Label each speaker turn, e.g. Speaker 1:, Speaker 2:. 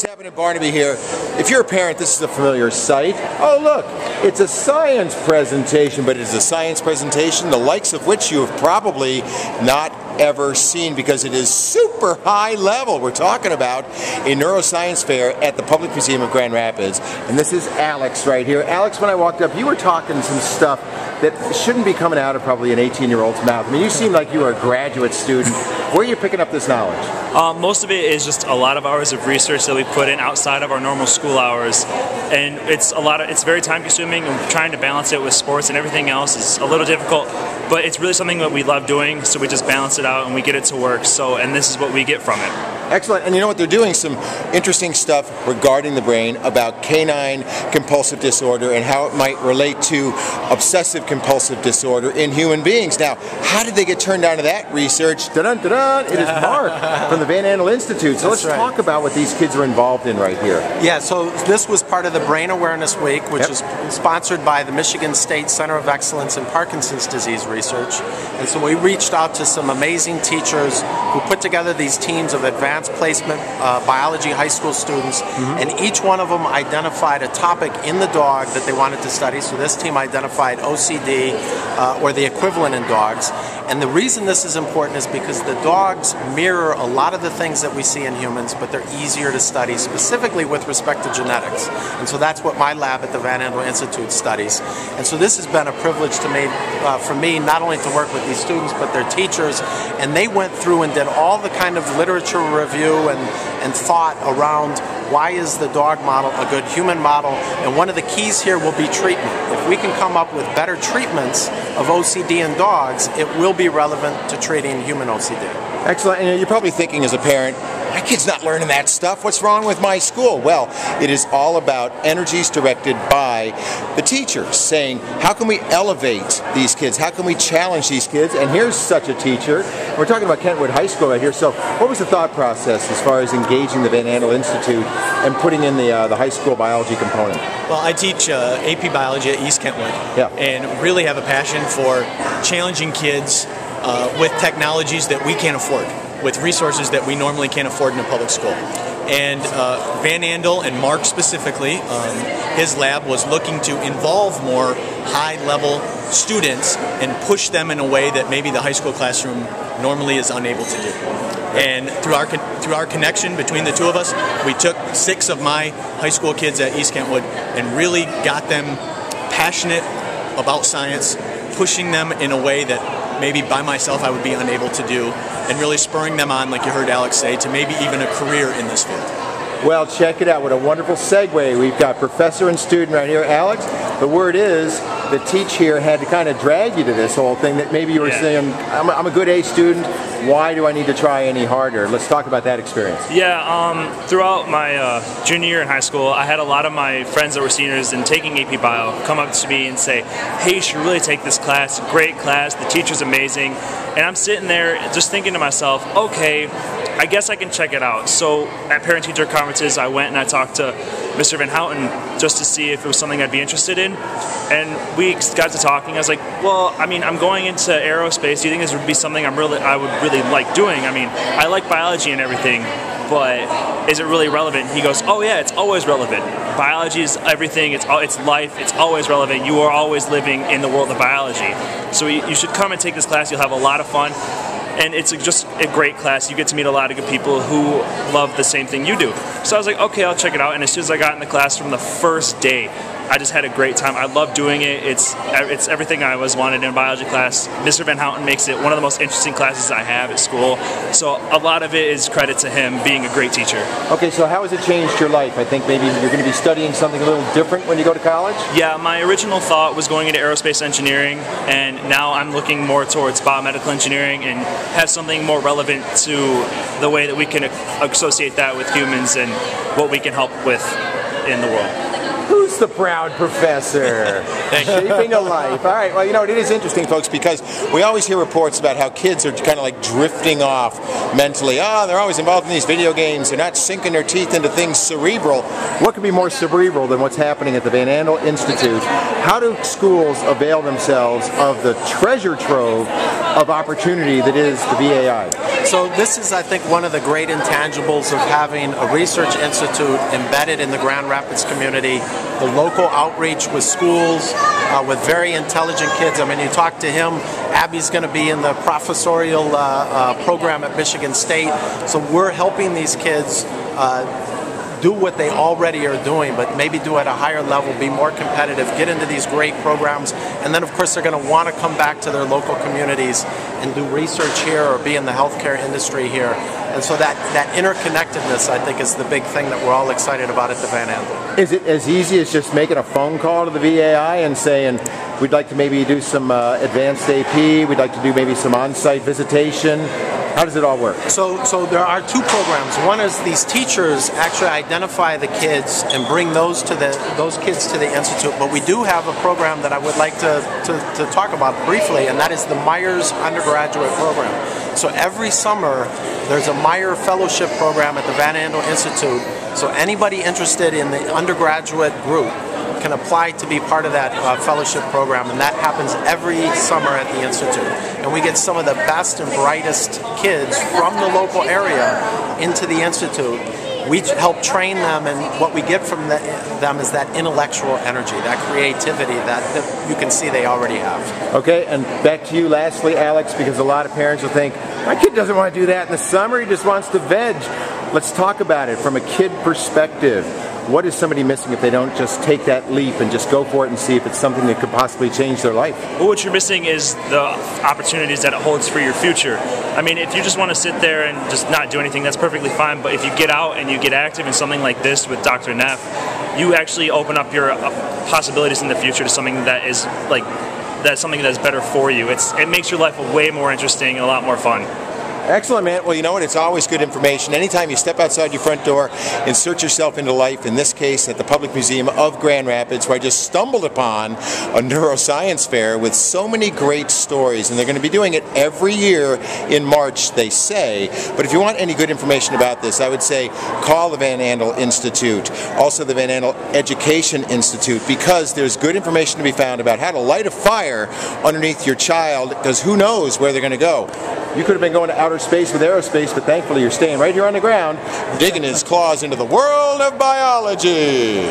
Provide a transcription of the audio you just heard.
Speaker 1: Folks, Evan and Barnaby here. If you're a parent, this is a familiar sight. Oh look, it's a science presentation, but it's a science presentation the likes of which you have probably not ever seen because it is super high level. We're talking about a neuroscience fair at the Public Museum of Grand Rapids, and this is Alex right here. Alex, when I walked up, you were talking some stuff that shouldn't be coming out of probably an 18-year-old's mouth. I mean, you seem like you were a graduate student. Where are you picking up this knowledge?
Speaker 2: Most of it is just a lot of hours of research that we put in outside of our normal school hours, and it's very time consuming, and trying to balance it with sports and everything else is a little difficult, but it's really something that we love doing, so we just balance it out and we get it to work, and this is what we get from it.
Speaker 1: Excellent. And you know what, they're doing some interesting stuff regarding the brain about canine compulsive disorder and how it might relate to obsessive compulsive disorder in human beings. Now, how did they get turned on to that research? Dun-dun-dun-dun! It is Mark from the Van Andel Institute. So let's talk about what these kids are involved in right here.
Speaker 3: Yeah, so this was part of the Brain Awareness Week, which is sponsored by the Michigan State Center of Excellence in Parkinson's Disease Research. And so we reached out to some amazing teachers who put together these teams of advanced placement biology high school students, and each one of them identified a topic in the dog that they wanted to study. So this team identified OCD or the equivalent in dogs. And the reason this is important is because the dogs mirror a lot of the things that we see in humans, but they're easier to study, specifically with respect to genetics. And so that's what my lab at the Van Andel Institute studies. And so this has been a privilege to me, for me, not only to work with these students, but their teachers. And they went through and did all the kind of literature review and thought around why is the dog model a good human model, and one of the keys here will be treatment. If we can come up with better treatments of OCD in dogs, it will be relevant to treating human OCD.
Speaker 1: Excellent. And you're probably thinking as a parent, my kid's not learning that stuff. What's wrong with my school? Well, it is all about energies directed by the teachers, saying, how can we elevate these kids? How can we challenge these kids? And here's such a teacher. We're talking about Kentwood High School right here. So what was the thought process as far as engaging the Van Andel Institute and putting in the high school biology component?
Speaker 4: Well, I teach AP Biology at East Kentwood, and really have a passion for challenging kids with technologies that we can't afford, with resources that we normally can't afford in a public school. And Van Andel, and Mark specifically, his lab was looking to involve more high-level students and push them in a way that maybe the high school classroom normally is unable to do. And through our connection between the two of us, we took 6 of my high school kids at East Kentwood and really got them passionate about science, pushing them in a way that maybe by myself I would be unable to do, and really spurring them on, like you heard Alex say, to maybe even a career in this field.
Speaker 1: Well, check it out. What a wonderful segue. We've got professor and student right here. Alex, the word is the teach here had to kind of drag you to this whole thing, that maybe you were saying, I'm a good A student, why do I need to try any harder? Let's talk about that experience.
Speaker 2: Yeah, throughout my junior year in high school, I had a lot of my friends that were seniors and taking AP Bio come up to me and say, hey, you should really take this class, great class, the teacher's amazing. And I'm sitting there just thinking to myself, okay, I guess I can check it out. So at parent-teacher conferences, I went and I talked to Mr. Van Houten just to see if it was something I'd be interested in. And we got to talking. I was like, well, I mean, I'm going into aerospace. Do you think this would be something I would really like doing? I mean, I like biology and everything, but is it really relevant? He goes, oh yeah, it's always relevant. Biology is everything. It's life. It's always relevant. You are always living in the world of biology. So you should come and take this class. You'll have a lot of fun. And it's just a great class. You get to meet a lot of good people who love the same thing you do. So I was like, okay, I'll check it out. And as soon as I got in the class from the first day, I just had a great time. I love doing it. It's everything I was wanted in a biology class. Mr. Van Houten makes it one of the most interesting classes I have at school. So a lot of it is credit to him being a great teacher.
Speaker 1: Okay, so how has it changed your life? I think maybe you're going to be studying something a little different when you go to college?
Speaker 2: Yeah, my original thought was going into aerospace engineering, and now I'm looking more towards biomedical engineering and have something more relevant to the way that we can associate that with humans and what we can help with in the world.
Speaker 1: Who's the proud professor? Shaping a life. All right, well, you know, it is interesting, folks, because we always hear reports about how kids are kind of like drifting off mentally. They're always involved in these video games. They're not sinking their teeth into things cerebral. What could be more cerebral than what's happening at the Van Andel Institute? How do schools avail themselves of the treasure trove of opportunity that is the VAI?
Speaker 3: So this is, I think, one of the great intangibles of having a research institute embedded in the Grand Rapids community, the local outreach with schools, with very intelligent kids. I mean, you talk to him, Abby's going to be in the professorial program at Michigan State. So we're helping these kids do what they already are doing, but maybe do at a higher level, be more competitive, get into these great programs, and then of course they're going to want to come back to their local communities and do research here or be in the healthcare industry here. And so that interconnectedness, I think, is the big thing that we're all excited about at the Van Andel.
Speaker 1: Is it as easy as just making a phone call to the VAI and saying, we'd like to maybe do some advanced AP, we'd like to do maybe some on-site visitation? How does it all work?
Speaker 3: So there are two programs. One is these teachers actually identify the kids and bring those kids to the institute. But we do have a program that I would like to talk about briefly, and that is the Myers undergraduate program. So every summer there's a Meyer Fellowship program at the Van Andel Institute. So anybody interested in the undergraduate group can apply to be part of that fellowship program, and that happens every summer at the Institute. And we get some of the best and brightest kids from the local area into the Institute. We help train them, and what we get from them is that intellectual energy, that creativity that you can see they already have.
Speaker 1: Okay, and back to you lastly, Alex, because a lot of parents will think, my kid doesn't want to do that in the summer, he just wants to veg. Let's talk about it from a kid perspective. What is somebody missing if they don't just take that leap and just go for it and see if it's something that could possibly change their life?
Speaker 2: Well, what you're missing is the opportunities that it holds for your future. I mean, if you just want to sit there and just not do anything, that's perfectly fine. But if you get out and you get active in something like this with Dr. Neff, you actually open up your possibilities in the future to something that is something that's better for you. It makes your life way more interesting and a lot more fun.
Speaker 1: Excellent, man. Well, you know what? It's always good information. Anytime you step outside your front door, insert yourself into life, in this case at the Public Museum of Grand Rapids, where I just stumbled upon a neuroscience fair with so many great stories. And they're going to be doing it every year in March, they say. But if you want any good information about this, I would say call the Van Andel Institute, also the Van Andel Education Institute, because there's good information to be found about how to light a fire underneath your child, because who knows where they're going to go. You could have been going to outer space with aerospace, but thankfully you're staying right here on the ground, digging his claws into the world of biology.